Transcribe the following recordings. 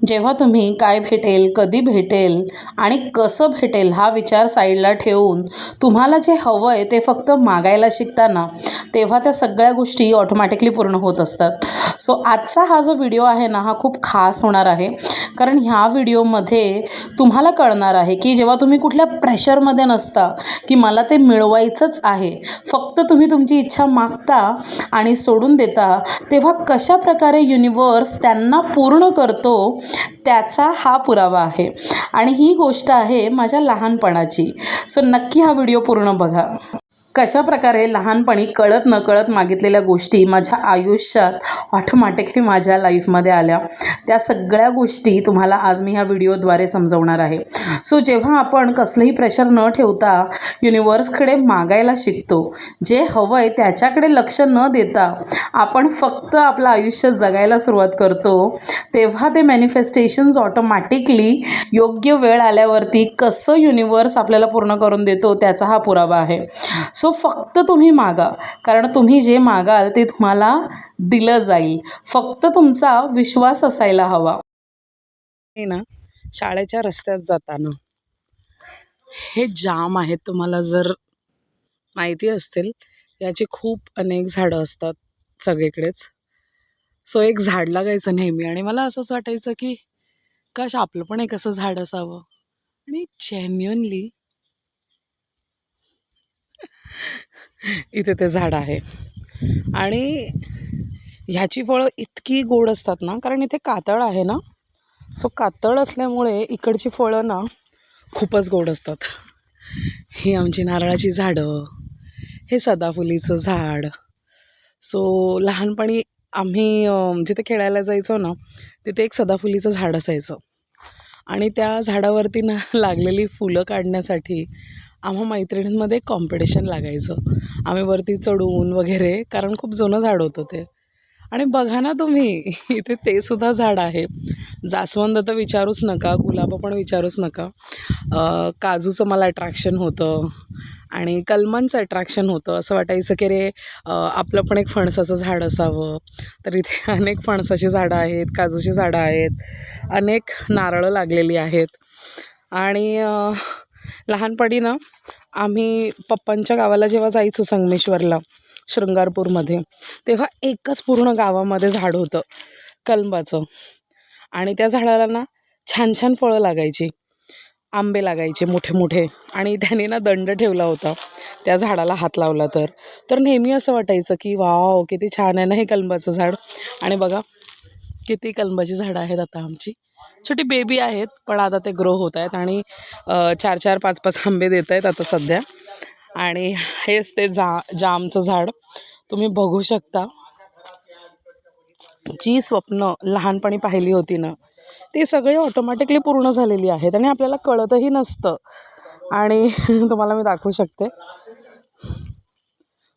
जेव्हा तुम्ही काय भेटेल, कधी भेटेल आणि कसं भेटेल हा विचार साईडला ठेवून तुम्हाला जे हवं आहे ते फक्त मागायला शिकता ना, तेव्हा त्या सगळ्या गोष्टी ऑटोमॅटिकली पूर्ण होत असतात. सो आजचा हा जो व्हिडिओ आहे ना, हा खूप खास होणार आहे. कारण ह्या व्हिडिओमध्ये तुम्हाला कळणार आहे की जेव्हा तुम्ही कुठल्या प्रेशरमध्ये नसता की मला ते मिळवायचंच आहे, फक्त तुम्ही तुमची इच्छा मागता आणि सोडून देता, तेव्हा कशा प्रकारे युनिवर्स त्यांना पूर्ण करतो त्याचा हा पुरावा आहे. आणि ही गोष्ट आहे माझ्या लहानपणाची. सो नक्की हा व्हिडिओ पूर्ण बघा. कशा प्रकारे लहानपणी कळत नकळत मागितलेल्या गोष्टी माझ्या आयुष्यात ऑटोमॅटिकली माझ्या लाईफमध्ये आल्या, त्या सगळ्या गोष्टी तुम्हाला आज मी ह्या व्हिडिओद्वारे समजवणार आहे. सो जेव्हा आपण कसलंही प्रेशर न ठेवता युनिवर्सकडे मागायला शिकतो, जे हवं आहे त्याच्याकडे लक्ष न देता आपण फक्त आपलं आयुष्य जगायला सुरुवात करतो, तेव्हा ते मॅनिफेस्टेशन्स ऑटोमॅटिकली योग्य वेळ आल्यावरती कसं युनिवर्स आपल्याला पूर्ण करून देतो त्याचा हा पुरावा आहे. सो फक्त तुम्ही मागा, कारण तुम्ही जे मागाल ते तुम्हाला दिलं जाईल. फक्त तुमचा विश्वास असायला हवा. हे ना, शाळेच्या रस्त्यात जाताना हे जाम आहेत, तुम्हाला जर माहिती असतील, याची खूप अनेक झाडं असतात सगळीकडेच. सो एक झाड लागायचं नेहमी आणि मला असंच वाटायचं की काश आपलं पण एक असं झाड असावं. आणि जेन्युअनली इथे ते झाड आहे आणि ह्याची फळं इतकी गोड असतात ना, कारण इथे कातळ आहे ना. सो कातळ असल्यामुळे इकडची फळं ना खूपच गोड असतात. ही आमची नारळाची झाडं, हे सदाफुलीचं झाड. सो लहानपणी आम्ही जिथे खेळायला जायचो ना, तिथे एक सदाफुलीचं झाड असायचं आणि त्या झाडावरती ना लागलेली फुलं काढण्यासाठी आम्हा मैत्रिणींमध्ये कॉम्पिटिशन लागायचं. आम्ही वरती चढून वगैरे, कारण खूप जुनं झाड होतं ते. आणि बघा ना तुम्ही, इथे ते सुद्धा झाड आहे. जास्वंद तर विचारूच नका, गुलाब पण विचारूच नका. काजूचं मला अट्रॅक्शन होतं आणि कलमांचं अट्रॅक्शन होतं. असं वाटायचं की रे आपलं पण एक फणसाचं झाड असावं. तर इथे अनेक फणसाची झाडं आहेत, काजूची झाडं आहेत, अनेक नारळं लागलेली आहेत. आणि लहानपणी ना आम्ही पप्पांच्या गावाला जेव्हा जायचो संगमेश्वरला, शृंगारपूरमध्ये, तेव्हा एकच पूर्ण गावामध्ये झाड होतं कलमाचं. आणि त्या झाडाला ना छान छान फळं लागायची, आंबे लागायचे मोठे मोठे. आणि त्याने ना दंड ठेवला होता त्या झाडाला हात लावला तर नेहमी असं वाटायचं की वाव, किती छान आहे ना हे कलमाचं झाड. आणि बघा किती कलमाची झाडं आहेत आता आमची. छोटी बेबी आहेत, पण आता ते ग्रो होत आहेत आणि 4-4, 5-5 आंबे देत आहेत आता सध्या. आणि हेच ते जामचं झाड. तुम्ही बघू शकता, जी स्वप्न लहानपणी पाहिली होती ना, ते सगळे ऑटोमॅटिकली पूर्ण झालेली आहेत आणि आपल्याला कळतही नसतं. आणि तुम्हाला मी दाखवू शकते,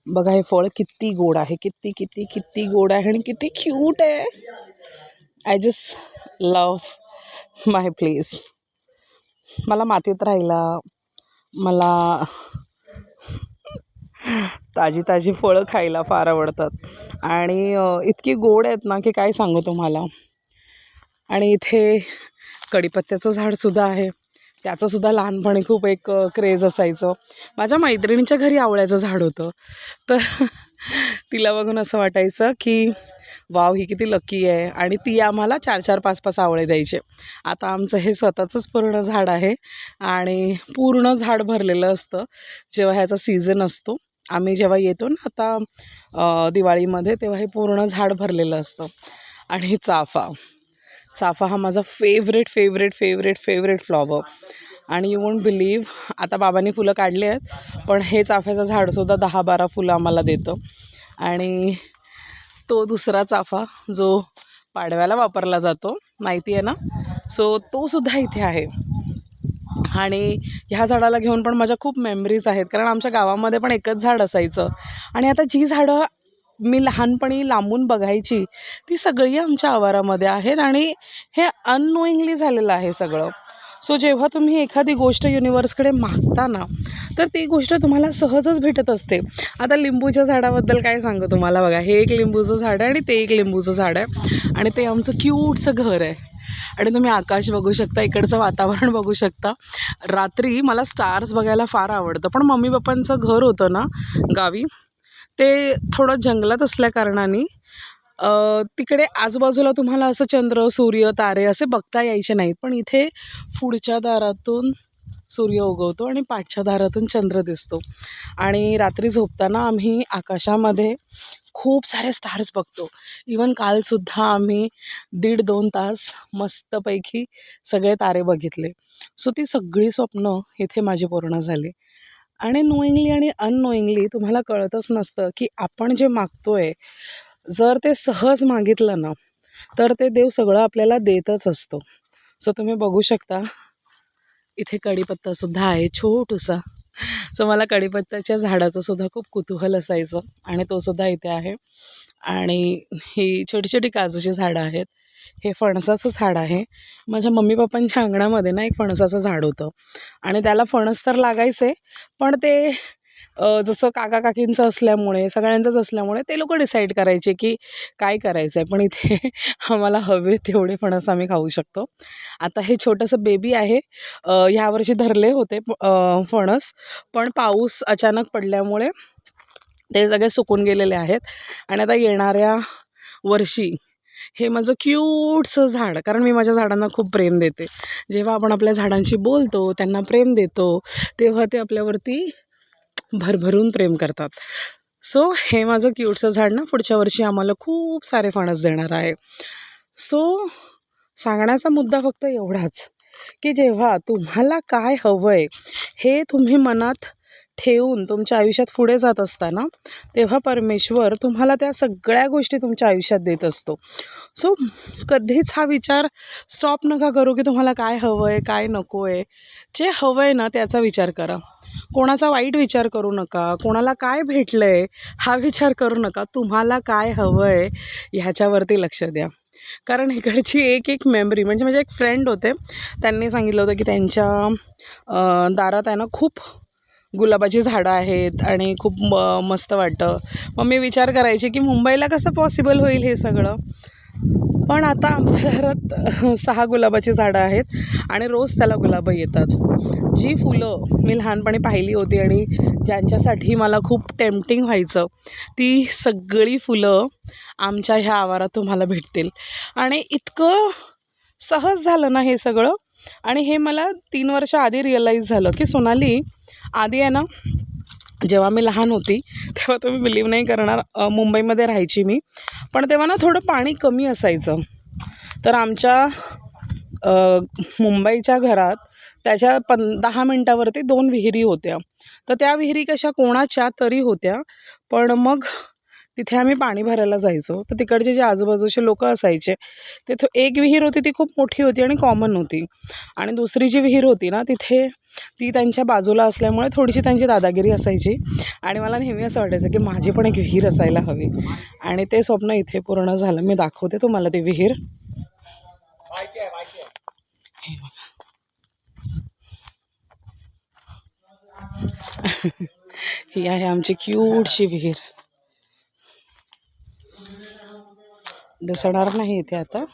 बघा हे फळ किती गोड आहे, किती किती किती गोड आहे आणि किती क्यूट आहे. I just love my place. मला मातीत राहायला, मला ताजी ताजी फळं खायला फार आवडतात आणि इतकी गोड आहेत ना की काय सांगू तुम्हाला. आणि इथे कढीपत्त्याचं झाडसुद्धा आहे. त्याचंसुद्धा लहानपणी खूप एक क्रेज असायचं. माझ्या मैत्रिणीच्या घरी आवळ्याचं झाड होतं, तर तिला बघून असं वाटायचं की वाव, ही किती लकी आहे. आणि ती आम्हाला 4-4, 5-5 आवळे द्यायचे. आता आमचं हे स्वतःचंच पूर्ण झाड आहे आणि पूर्ण झाड भरलेलं असतं जेव्हा ह्याचा सीझन असतो. आम्ही जेव्हा येतो ना आता दिवाळीमध्ये, तेव्हा हे पूर्ण झाड भरलेलं असतं. आणि चाफा हा माझा favourite favourite favourite favourite flower. आणि यू वोंट बिलीव्ह, आता बाबांनी फुलं काढली आहेत, पण हे चाफ्याचं झाडसुद्धा 10-12 फुलं आम्हाला देतं. आणि तो दुसरा चाफा जो पाडव्याला वापरला जातो, माहिती आहे ना, सो तो सुद्धा इथे आहे. आणि ह्या झाडाला घेऊन पण माझ्या खूप मेमरीज आहेत, कारण आमच्या गावामध्ये पण एकच झाड असायचं. आणि आता जी झाडं मी लहानपणी लांबून बघायची, ती सगळी आमच्या आवारामध्ये आहेत आणि हे अननोईंगली झालेलं आहे सगळं. सो जेव्हा तुम्ही एखादी गोष्ट युनिवर्सकडे मागता ना, तर ती गोष्ट तुम्हाला सहजच भेटत असते. आता लिंबूच्या झाडाबद्दल काय सांगू तुम्हाला. बघा, हे एक लिंबूचं झाड आहे आणि ते एक लिंबूचं झाड आहे आणि ते आमचं क्यूटचं घर आहे. आणि तुम्ही आकाश बघू शकता, इकडचं वातावरण बघू शकता. रात्री मला स्टार्स बघायला फार आवडतं, पण मम्मी पप्पांचं घर होतं ना गावी, ते थोडं जंगलात असल्याकारणाने तिकडे आजूबाजूला तुम्हाला असं चंद्र, सूर्य, तारे असे बघता यायचे नाहीत. पण इथे पुढच्या दारातून सूर्य उगवतो आणि पाठच्या दारातून चंद्र दिसतो. आणि रात्री झोपताना आम्ही आकाशामध्ये खूप सारे स्टार्स बघतो. इवन कालसुद्धा आम्ही 1.5-2 तास मस्तपैकी सगळे तारे बघितले. सो ती सगळी स्वप्न इथे माझी पूर्ण झाली. आणि नोईंगली आणि अननोईंगली तुम्हाला कळतच नसतं की आपण जे मागतोय, जर ते सहज मागितलं ना, तर ते देव सगळं आपल्याला देतच असतो. सो तुम्ही बघू शकता इथे कढीपत्तासुद्धा आहे छोटूसा. सो मला कढीपत्त्याच्या झाडाचं सुद्धा खूप कुतूहल असायचं आणि तो सुद्धा इथे आहे. आणि ही छोटी छोटी काजूची झाडं आहेत. हे फणसाचं झाड आहे. माझ्या मम्मी पप्पांच्या अंगणामध्ये ना एक फणसाचं झाड होतं आणि त्याला फणस तर लागायचे, पण ते जसं काका काकींचं असल्यामुळे, सगळ्यांचंच असल्यामुळे ते लोकं डिसाईड करायचे की काय करायचं आहे. पण इथे आम्हाला हवे तेवढे फणस आम्ही खाऊ शकतो. आता हे छोटंसं बेबी आहे. ह्यावर्षी धरले होते फणस, पण पाऊस अचानक पडल्यामुळे ते सगळे सुकून गेलेले आहेत. आणि आता येणाऱ्या वर्षी हे माझं क्यूटचं झाड, कारण मी माझ्या झाडांना खूप प्रेम देते. जेव्हा आपण आपल्या झाडांशी बोलतो, त्यांना प्रेम देतो, तेव्हा ते आपल्यावरती भरभरून प्रेम करतात. सो हे माझं क्यूटचं झाड ना पुढच्या वर्षी आम्हाला खूप सारे फणस देणार आहे. सो सांगण्याचा मुद्दा फक्त एवढाच की जेव्हा तुम्हाला काय हवं आहे हे तुम्ही मनात ठेवून तुमच्या आयुष्यात पुढे जात असताना, तेव्हा परमेश्वर तुम्हाला त्या सगळ्या गोष्टी तुमच्या आयुष्यात देत असतो. सो कधीच हा विचार स्टॉप नका करू की तुम्हाला काय हवं आहे, काय नको आहे. जे हवं आहे ना त्याचा विचार करा. कोणाचा वाईट विचार करू नका. कोणाला काय भेटलं आहे हा विचार करू नका. तुम्हाला काय हवं आहे ह्याच्यावरती लक्ष द्या. कारण इकडची एक एक मेमरी, म्हणजे माझे एक फ्रेंड होते, त्यांनी सांगितलं होतं की त्यांच्या दारात आहे ना खूप गुलाबाची झाडं आहेत आणि खूप मस्त वाटतं. मग मी विचार करायचे की मुंबईला कसं पॉसिबल होईल हे सगळं. पण आता आमच्या घरात 6 गुलाबाची झाडं आहेत आणि रोज त्याला गुलाबं येतात. जी फुलं मी लहानपणी पाहिली होती आणि ज्यांच्यासाठी मला खूप टेम्पटिंग व्हायचं, ती सगळी फुलं आमच्या ह्या आवारात तुम्हाला भेटतील. आणि इतकं सहज झालं ना हे सगळं. आणि हे मला 3 वर्ष आधी रिअलाईज झालं की सोनाली, आधी आहे ना, जेव्हा मी लहान होती तेव्हा तुम्ही बिलीव नाही करणार, मुंबईमध्ये राहायची मी, पण तेव्हा ना थोडं पाणी कमी असायचं. तर आमच्या मुंबईच्या घरात त्याच्या 10 मिनटावरती 2 विहिरी होत्या. तर त्या विहिरी कशा कोणाच्या तरी होत्या, पण मग तिथे आम्ही पाणी भरायला जायचो. तर तिकडचे जे आजूबाजूचे लोकं असायचे, तिथे एक विहीर होती ती खूप मोठी होती आणि कॉमन होती. आणि दुसरी जी विहीर होती ना तिथे ती त्यांच्या बाजूला असल्यामुळे थोडीशी त्यांची दादागिरी असायची. आणि मला नेहमी असं वाटायचं की माझी पण एक विहीर असायला हवी. आणि ते स्वप्न इथे पूर्ण झालं. मी दाखवते तुम्हाला ती विहीर. हे बघा. ही आहे आमची क्यूटशी विहीर. दिसणार नाही इथे आता.